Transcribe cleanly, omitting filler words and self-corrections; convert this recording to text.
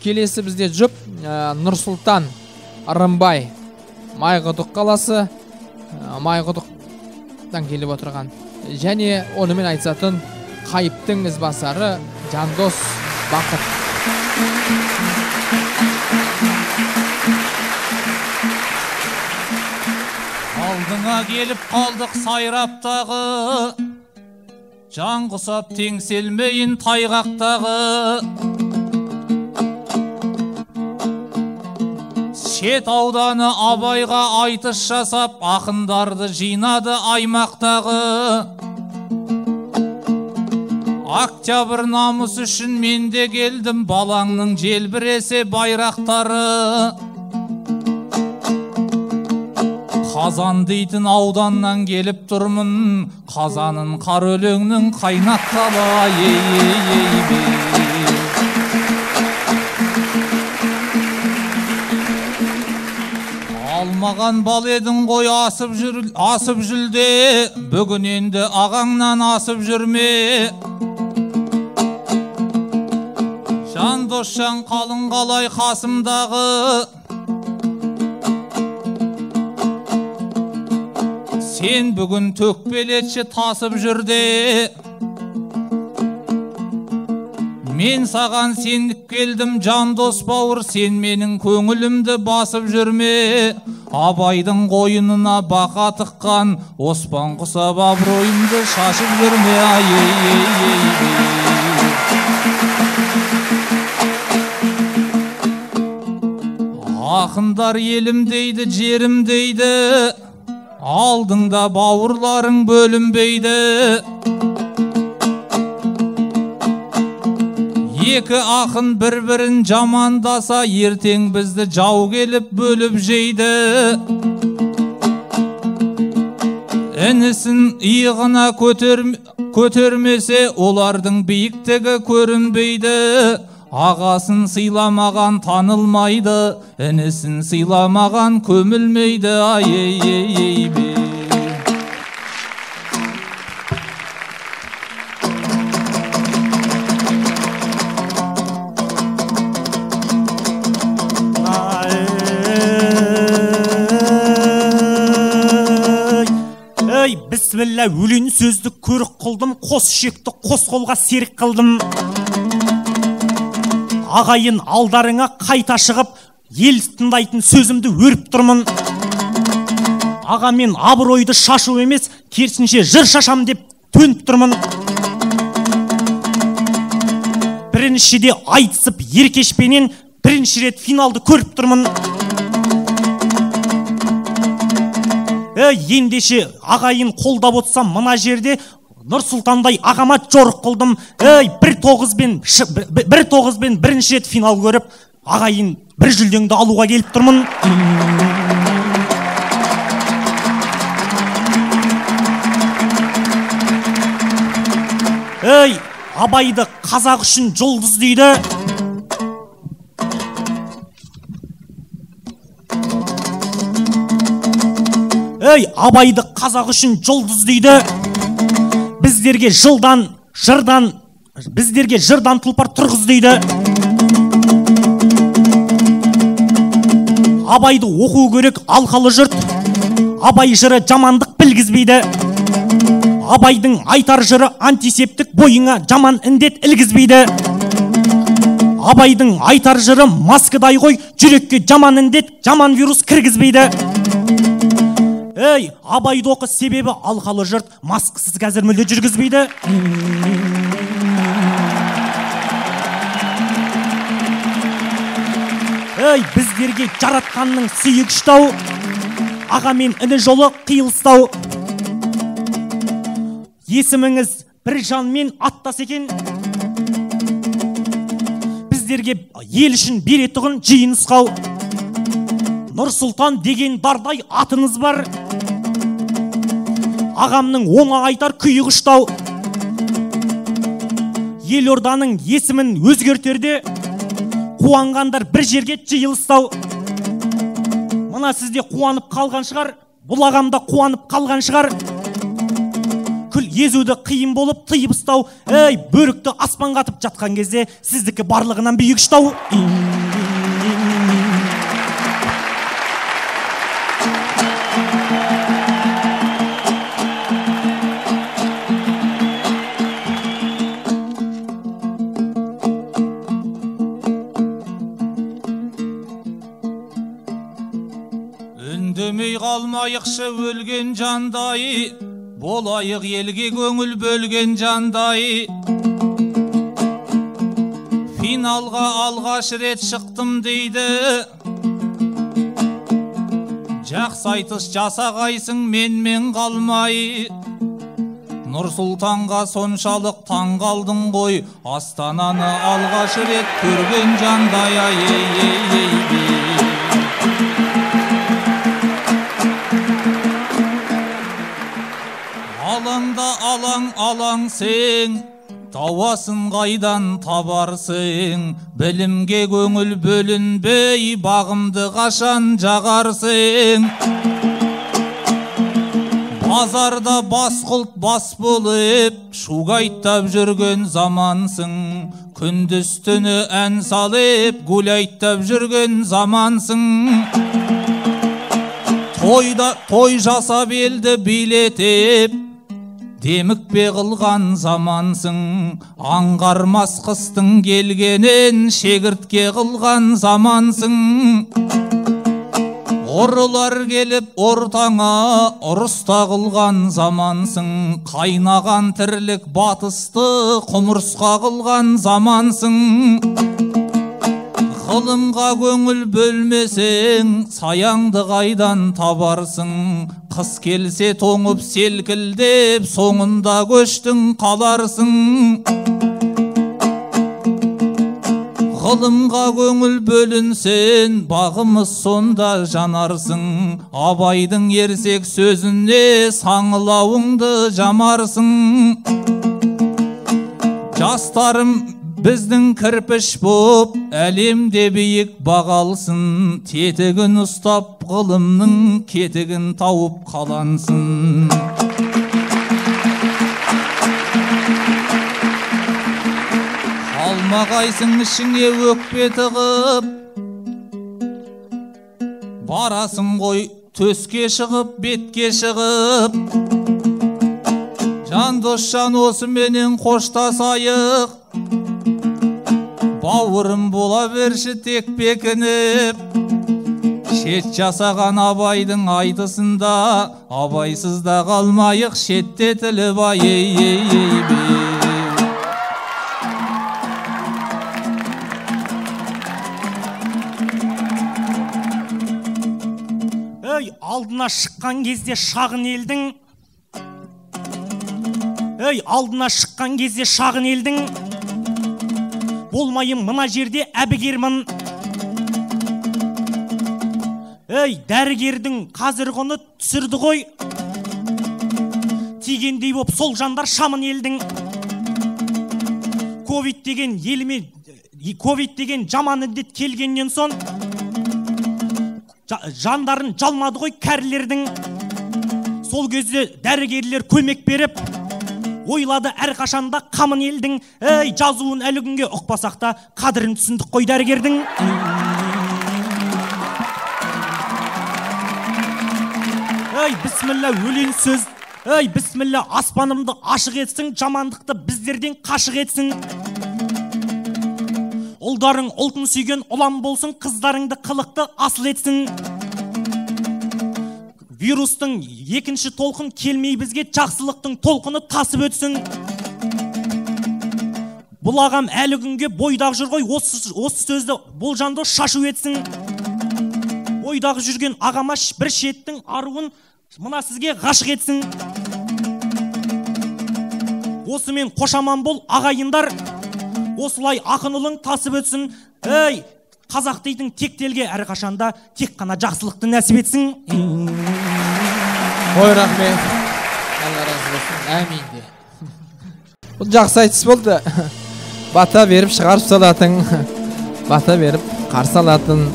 Келесі бізде жұп Нұрсұлтан Арымбай Майқұдық қаласы, Майқұдықтан келіп отырған. Және онымен айтсатын қайыптың ізбасары Жандос Бақыт. Алдыңа келіп қалдық сайраптағы, жан құсап теңселмейін тайғақтағы. Шет ауданы Абайға айтыс жасап, ақындарды жинады аймақтағы. Октябрь намыс үшін мен де келдім, балаңның желбіресе байрақтары. Қазан дейтін ауданнан келіп тұрмын, қазанын қар өлеңнің қайнатқалы. Алмаған бал едің ғой асып жүлде, бүгін енді ағаңнан асып жүрме. Жандосжан қалың қалай қасымдағы, сен бүгін төкпелетші тасып жүрде. Мен саған сендік келдім Жандос бауыр, сен менің көңілімді басып жүрме. Абайдың қойынына бақа тыққан, оспан құсап абыройымды шашып жүрме. Ақындар елім дейді, жерім дейді, алдыңда бауырларың бөлінбейді. Екі ақын бір-бірін жамандаса, ертең бізді жау келіп бөліп жейді. Інісін иығына көтермесе, олардың биіктігі көрінбейді. Ағасын сыйламаған танылмайды, інісін сыйламаған көмілмейді. Бісміллә, өлең сөзді көрік қылдым, қос шекті қос қолға серік қылдым. Ағайын алдарыңа қайта шығып, ел тыңдайтын сөзімді өріп тұрмын. Ағамен абыройды шашу емес, керісінше жыр шашам деп төніп тұрмын. Біріншіде айтысып еркешпенен, бірінші рет финалды көріп тұрмын. Ендеше ағайын қолдап отсам мына жерде, Нұрсұлтандай ағама жорық қылдым. Бір тоғызбен бірінші рет финал көріп, ағайын бір жүлдеңді алуға келіп тұрмын. Абайды қазақ үшін жұлдыз дейді. Абайды қазақ үшін жұлдыз дейді. Біздерге жырдан тұлпар тұрғыз дейді. Абайды оқу керек алқалы жұрт. Абай жыры жамандық білгізбейді. Абайдың айтар жыры антисептік, бойыңа жаман індет ілгізбейді. Абайдың айтар жыры маскадай ғой, жүрекке жаман індет, жаман вирус кіргізбейді. Абайды оқы, себебі алқалы жұрт маскасыз қазір мүлде жүргізбейді. Біздерге жаратқанның сыйы күштау, аға мен іні жолы қиылыстау. Есіміңіз бір жанмен аттас екен, біздерге ел үшін беретұғын жиын ұсқау. Нұрсұлтан деген дардай атыңыз бар, ағамның оңа айтар күйі құштау. Елорданың есімін өзгертерде, қуанғандар бір жерге жиылыстау. Мына сізде қуанып қалған шығар, бұл ағамда қуанып қалған шығар. Күл езуді қиын болып тыйып ұстау. Бөрікті аспанға атып жатқан кезде, сіздікі барлығынан биік ұштау. өлмей қалмайықшы өлген жандай, болайық елге көңіл бөлген жандай. Финалға алғаш рет шықтым дейді, жақсы айтыс жасағайсың менмен қалмай. Нұрсұлтанға соншалық таң қалдың ғой, Астананы алғаш рет көрген жандай. Алаңда алаң сен, тауасын қайдан табарсың, білімге көңіл бөлінбей, бағымды қашан жағарсың. Базарда басқұлт бас болып, шугайттап жүрген замансың, күндіз түні ән салып, гуляйттап жүрген замансың. Той жасап елді билетіп, демікпе қылған замансың, аңғармас қыстың келгенін шегіртке қылған замансың. Ұрылар келіп ортаңа ұрыста қылған замансың, қайнаған тірлік батысты құмырсқа қылған замансың. Ғылымға көңіл бөлмесең, саяңды қайдан табарсың, қыс келсе тоңып селкілдеп, соңында көштің қаларсың. Ғылымға көңіл бөлінсен, бағымыз сонда жанарсың, Абайдың ерсек сөзіне саңылауыңды жамарсың. Жастарым біздің кірпіш боп, әлемде биік бағалсын, тетігін ұстап ғылымның кетігін тауып қалансын. Алмағайсың ішіңе өкпе тығып, барасың ғой төске шығып, бетке шығып. Жандосжан осыменен қоштасайық, бауырым бола берші тек бекініп. Шет жасаған Абайдың айтысында, абайсызда қалмайық шеттетіліп. Алдына шыққан кезде шағын елдің, алдына шыққан кезде шағын елдің, болмайым мына жерде әбігермін. Дәрігердің қазір құны түсірді ғой, тигендей боп сол жандар шамын елдің. Ковид деген жаман індет келгеннен сон, жандарын жалмады ғой кәрілердің. Сол кезде дәрігерлер көмек беріп, ойлады әрқашанда қамын елдің. Жазуын әлі күнге ұқпасақ та, қадірін түсіндік қой дәрігердің. Бісміллә өлең сөз, бісміллә аспанымды ашық етсін, жамандықты біздерден қашық етсін. Ұлдарың ұлтын сүйген ұлан болсын, қыздарыңды қылықты асыл етсін. Вирустың екінші толқын келмей бізге, жақсылықтың толқыны тасып өтсін. Бұл ағам әлі күнге бойдағы жүр ғой, осы сөзді болжанды шашу етсін. Бойдағы жүрген ағама бір шеттің аруын мына сізге ғашық етсін. Осымен қошаман бол ағайындар, осылай ақын ұлың тасып өтсін. Қазақ дейтін тектелге әрқашанда тек қана жақсылықты нәсіп етсін. Ой, рахмет. Алла разы болсын. Әмин де. Бұл жақсы айтыс болды. Бата беріп шығарып салатын, бата беріп қарсы алатын.